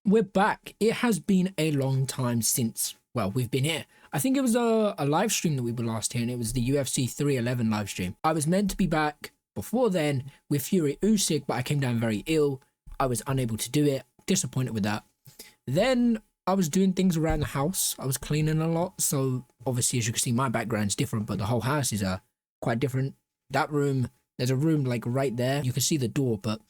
we're back. It has been a long time since, well, we've been here. I think it was a live stream that we were last here, and it was the UFC 311 live stream. I was meant to be back before then with Fury Usyk, but I came down very ill. I was unable to do it. Disappointed with that. Then I was doing things around the house. I was cleaning a lot, so obviously, as you can see, my background's different, but the whole house is quite different. That room, there's a room like right there. You can see the door, but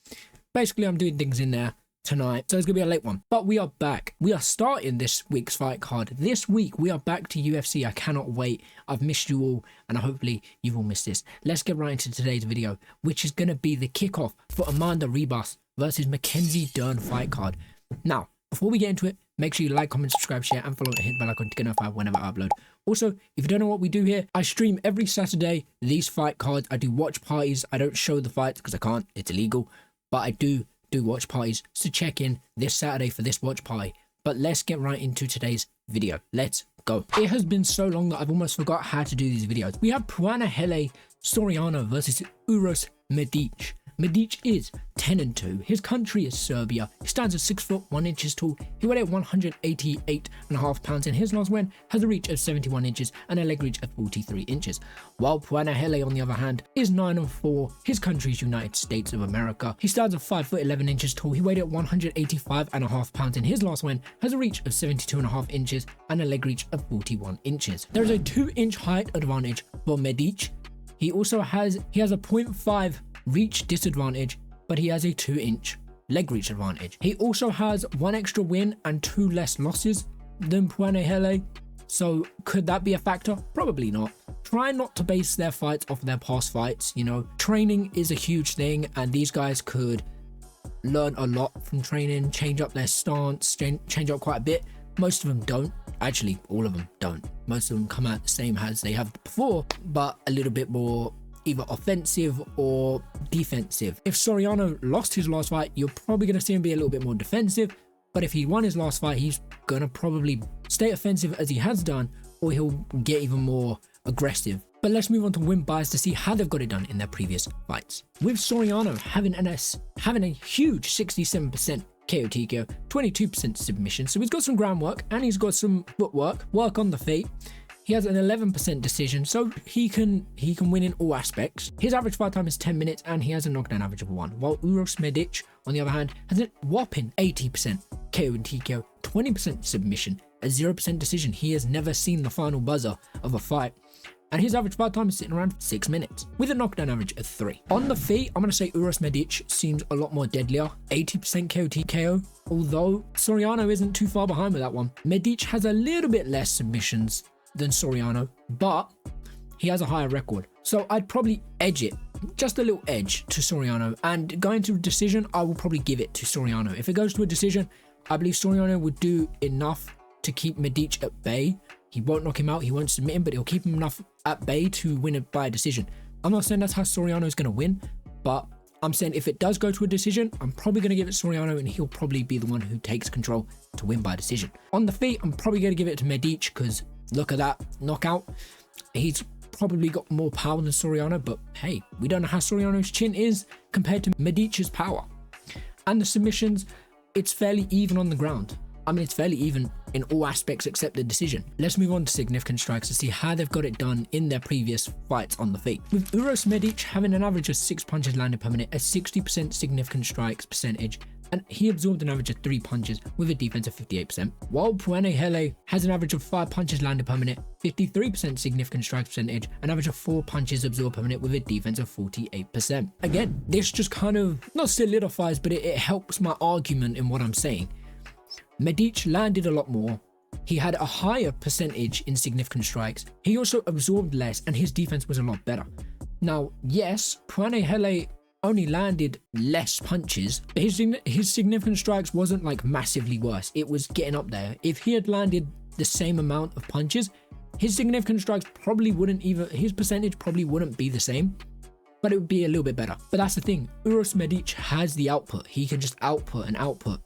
basically I'm doing things in there tonight, so it's gonna be a late one. But we are back. We are starting this week's fight card. This week we are back to UFC. I cannot wait. I've missed you all, and hopefully you've all missed this. Let's get right into today's video, which is gonna be the kickoff for Amanda Ribas versus Mackenzie Dern fight card. Now, before we get into it, make sure you like, comment, subscribe, share, and follow and hit the bell icon to get notified whenever I upload. Also, if you don't know what we do here, I stream every Saturday these fight cards. I do watch parties. I don't show the fights because I can't. It's illegal. But I do watch parties. So check in this Saturday for this watch party. But let's get right into today's video. Let's go. It has been so long that I've almost forgot how to do these videos. We have Punahele Soriano versus Uroš Medić. Medić is 10-2. His country is Serbia. He stands at 6 foot 1 inches tall. He weighed at 188.5 pounds, and his last win has a reach of 71 inches and a leg reach of 43 inches. While Punahele, on the other hand, is 9-4. His country is United States of America. He stands at 5 foot 11 inches tall. He weighed at 185.5 pounds, and his last win has a reach of 72.5 inches and a leg reach of 41 inches. There is a 2-inch height advantage for Medić. He has a 0.5 reach disadvantage, but he has a 2-inch leg reach advantage. He also has 1 extra win and 2 less losses than Punahele. So could that be a factor? Probably not. Try not to base their fights off their past fights. You know, training is a huge thing, and these guys could learn a lot from training, change up their stance, change up quite a bit. Most of them don't. Actually, all of them don't. Most of them come out the same as they have before, but a little bit more either offensive or defensive. If Soriano lost his last fight, you're probably going to see him be a little bit more defensive. But if he won his last fight, he's going to probably stay offensive as he has done, or he'll get even more aggressive. But let's move on to win buys to see how they've got it done in their previous fights. With Soriano having a huge 67% KO TKO, 22% submission. So he's got some groundwork and he's got some footwork, work on the feet. He has an 11% decision, so he can win in all aspects. His average fight time is 10 minutes, and he has a knockdown average of 1. While Uroš Medić, on the other hand, has a whopping 80% KO and TKO, 20% submission, a 0% decision. He has never seen the final buzzer of a fight, and his average fight time is sitting around 6 minutes, with a knockdown average of 3. On the feet, I'm going to say Uroš Medić seems a lot more deadlier, 80% KO TKO, although Soriano isn't too far behind with that one. Medić has a little bit less submissions than Soriano, but he has a higher record. So I'd probably edge it, just a little edge to Soriano. And going to a decision, I will probably give it to Soriano. If it goes to a decision, I believe Soriano would do enough to keep Medić at bay. He won't knock him out, he won't submit him, but he'll keep him enough at bay to win it by a decision. I'm not saying that's how Soriano is going to win, but I'm saying if it does go to a decision, I'm probably going to give it to Soriano, and he'll probably be the one who takes control to win by decision. On the feet, I'm probably going to give it to Medić because look at that knockout. He's probably got more power than Soriano, but hey, we don't know how Soriano's chin is compared to Medic's power. And the submissions, it's fairly even on the ground. I mean, it's fairly even in all aspects except the decision. Let's move on to significant strikes to see how they've got it done in their previous fights on the feet. With Uroš Medić having an average of 6 punches landed per minute, a 60% significant strikes percentage, and he absorbed an average of 3 punches with a defense of 58%. While Punahele has an average of 5 punches landed per minute, 53% significant strikes percentage, an average of 4 punches absorbed per minute with a defense of 48%. Again, this just kind of not solidifies, but it helps my argument in what I'm saying. Medić landed a lot more. He had a higher percentage in significant strikes. He also absorbed less, and his defense was a lot better. Now, yes, Punahele only landed less punches, but his significant strikes wasn't like massively worse. It was getting up there. If he had landed the same amount of punches, his significant strikes probably wouldn't even, his percentage probably wouldn't be the same, but it would be a little bit better. But that's the thing, Uroš Medić has the output. He can just output and output.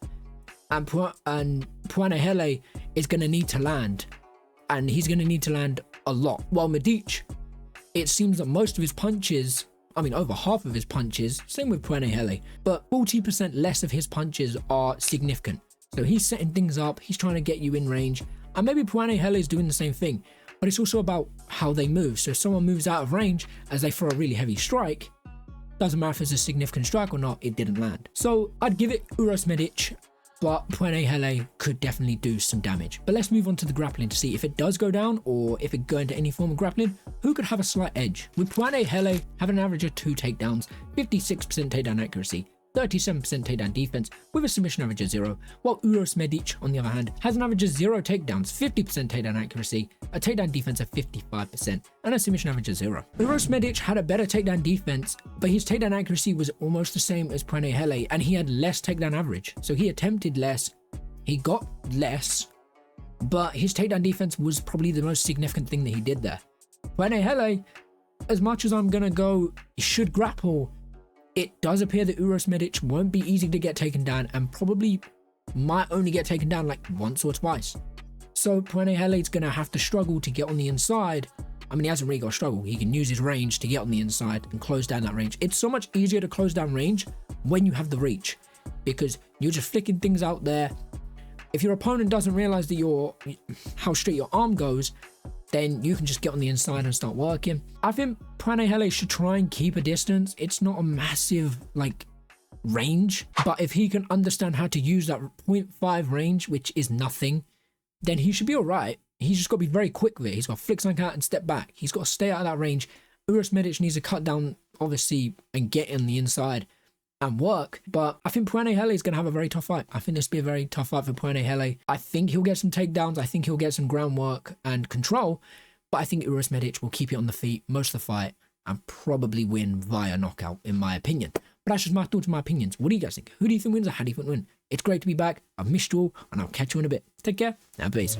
And Punahele is going to need to land, and he's going to need to land a lot. While Medić, it seems that most of his punches, I mean over half of his punches, same with Punahele, but 40% less of his punches are significant. So he's setting things up. He's trying to get you in range. And maybe Punahele is doing the same thing. But it's also about how they move. So if someone moves out of range as they throw a really heavy strike, doesn't matter if it's a significant strike or not, it didn't land. So I'd give it Uroš Medić, but Punahele could definitely do some damage. But let's move on to the grappling to see if it does go down or if it go into any form of grappling, who could have a slight edge. With Punahele having an average of 2 takedowns, 56% takedown accuracy, 37% takedown defense with a submission average of 0, while Uroš Medić, on the other hand, has an average of 0 takedowns, 50% takedown accuracy, a takedown defense of 55%, and a submission average of 0. Uroš Medić had a better takedown defense, but his takedown accuracy was almost the same as Punahele, and he had less takedown average. So he attempted less, he got less, but his takedown defense was probably the most significant thing that he did there. Punahele, as much as I'm gonna go, should grapple, it does appear that Uroš Medić won't be easy to get taken down and probably might only get taken down like once or twice. So Punahele is going to have to struggle to get on the inside. I mean, he hasn't really got to struggle. He can use his range to get on the inside and close down that range. It's so much easier to close down range when you have the reach because you're just flicking things out there. If your opponent doesn't realize that how straight your arm goes, then you can just get on the inside and start working. I think Punahele should try and keep a distance. It's not a massive range, but if he can understand how to use that 0.5 range, which is nothing, then he should be all right. He's just got to be very quick with it. He's got to flick something out and step back. He's got to stay out of that range. Uroš Medić needs to cut down, obviously, and get in the inside and work. But I think Punahele is going to have a very tough fight. I think this will be a very tough fight for Punahele. I think he'll get some takedowns. I think he'll get some groundwork and control. But I think Uroš Medić will keep it on the feet most of the fight and probably win via knockout, in my opinion. But that's just my thoughts and my opinions. What do you guys think? Who do you think wins or how do you think win? It's great to be back. I've missed you all and I'll catch you in a bit. Take care and peace.